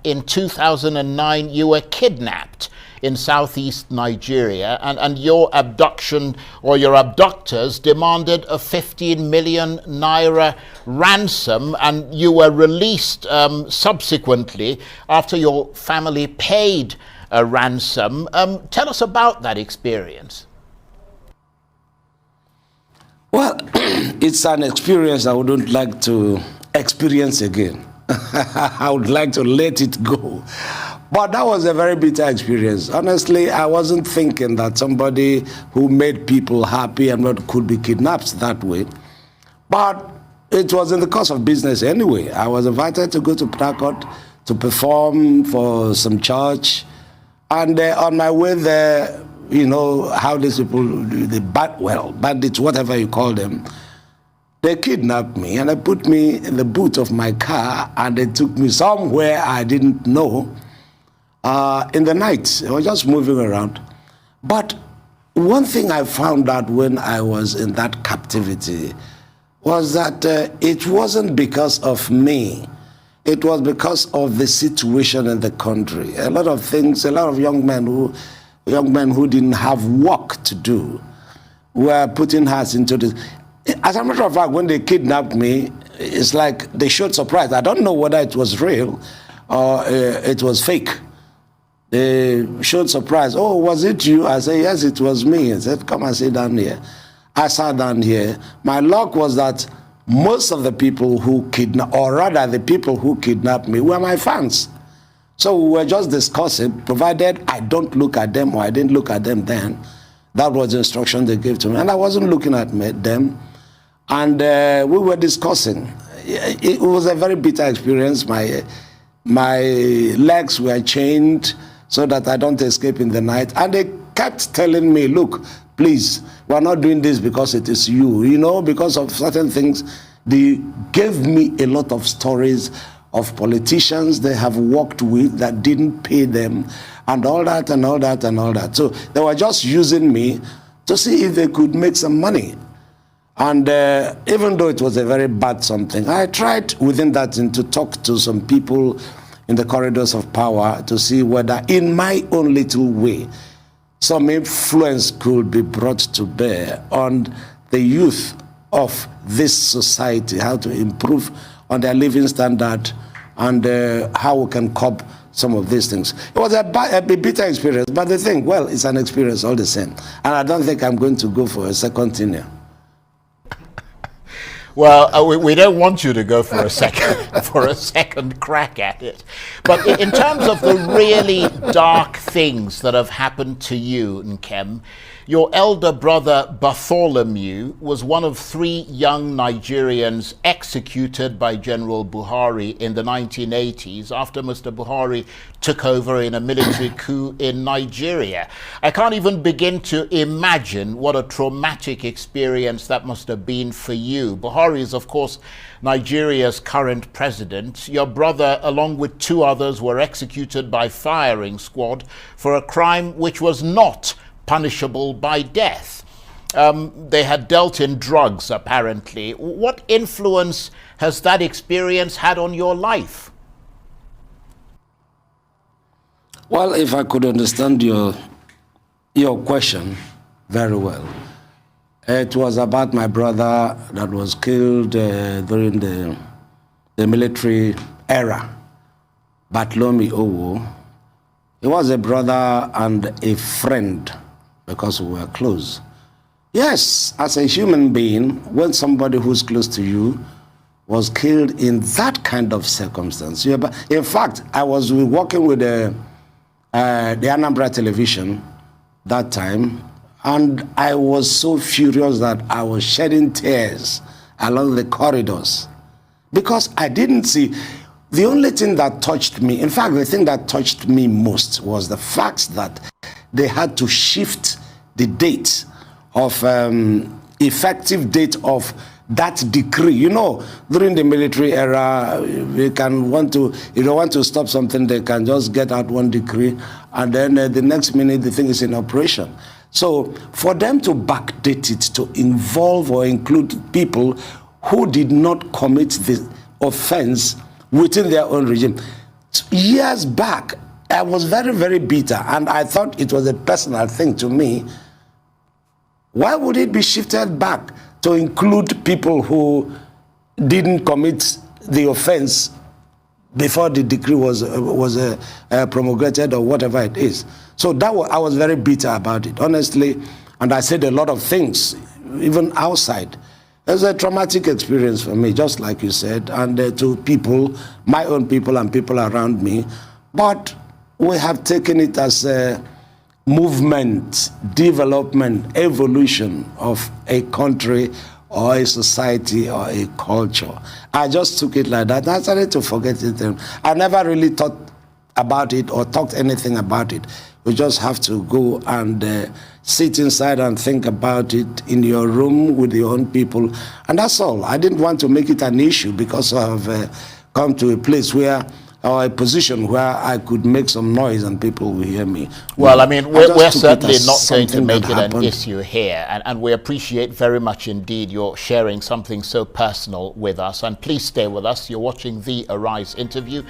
in 2009 you were kidnapped in southeast Nigeria, and your abduction, or your abductors, demanded a 15 million naira ransom, and you were released subsequently after your family paid a ransom. Tell us about that experience. Well, it's an experience I wouldn't like to experience again. I would like to let it go. But that was a very bitter experience. Honestly, I wasn't thinking that somebody who made people happy and not could be kidnapped that way. But it was in the course of business anyway. I was invited to go to Port Harcourt to perform for some church. And on my way there, you know how these people, bandits, whatever you call them, they kidnapped me and they put me in the boot of my car and they took me somewhere I didn't know. In the night, I was just moving around. But one thing I found out when I was in that captivity was that it wasn't because of me. It was because of the situation in the country. A lot of things, a lot of young men who didn't have work to do were putting hearts into this. As a matter of fact, when they kidnapped me, it's like they showed surprise. I don't know whether it was real or it was fake. They showed surprise. Oh, was it you? I said, yes, it was me. I said, come and sit down here. I sat down here. My luck was that most of the people who kidnapped, or rather the people who kidnapped me, were my fans. So we were just discussing, provided I don't look at them or I didn't look at them then. That was the instruction they gave to me. And I wasn't looking at them. And we were discussing. It was a very bitter experience. My legs were chained so that I don't escape in the night. And they kept telling me, look, please, we're not doing this because it is you. You know, because of certain things, they gave me a lot of stories of politicians they have worked with that didn't pay them, and all that and all that and all that. So they were just using me to see if they could make some money. And even though it was a very bad something, I tried within that to talk to some people in the corridors of power to see whether in my own little way some influence could be brought to bear on the youth of this society, how to improve on their living standard and how we can curb some of these things. It was a bitter experience, but the thing, well, it's an experience all the same. And I don't think I'm going to go for a second tenure. Well, we don't want you to go for a second crack at it. But in terms of the really dark things that have happened to you, Nkem, your elder brother Bartholomew was one of 3 young Nigerians executed by General Buhari in the 1980s after Mr. Buhari took over in a military coup in Nigeria. I can't even begin to imagine what a traumatic experience that must have been for you. Buhari is, of course, Nigeria's current president. Your brother, along with 2 others, were executed by firing squad for a crime which was not punishable by death. They had dealt in drugs, apparently. What influence has that experience had on your life? Well, if I could understand your question very well, it was about my brother that was killed during the military era, Bartholomew Owoh. He was a brother and a friend because we were close. Yes, as a human being, when somebody who's close to you was killed in that kind of circumstance. In fact, I was working with the Anambra television that time, and I was so furious that I was shedding tears along the corridors because I didn't see. The only thing that touched me, in fact, the thing that touched me most was the fact that they had to shift the date of effective date of that decree. You know, during the military era, if they want to stop something, they can just get out one decree, and then the next minute the thing is in operation. So for them to backdate it to involve or include people who did not commit the offense within their own regime, Years back, I was very, very bitter, and I thought it was a personal thing to me. Why would it be shifted back to include people who didn't commit the offense before the decree was promulgated or whatever it is? So that I was very bitter about it, honestly, and I said a lot of things, even outside. It was a traumatic experience for me, just like you said, and to people, my own people and people around me. But we have taken it as a movement, development, evolution of a country or a society or a culture. I just took it like that. I started to forget it. I never really thought about it or talked anything about it. You just have to go and sit inside and think about it in your room with your own people. And that's all. I didn't want to make it an issue because I've come to a place where, or a position where I could make some noise and people will hear me. Well, I mean, we're certainly not going to make it an issue here. And we appreciate very much indeed your sharing something so personal with us. And please stay with us. You're watching the Arise interview.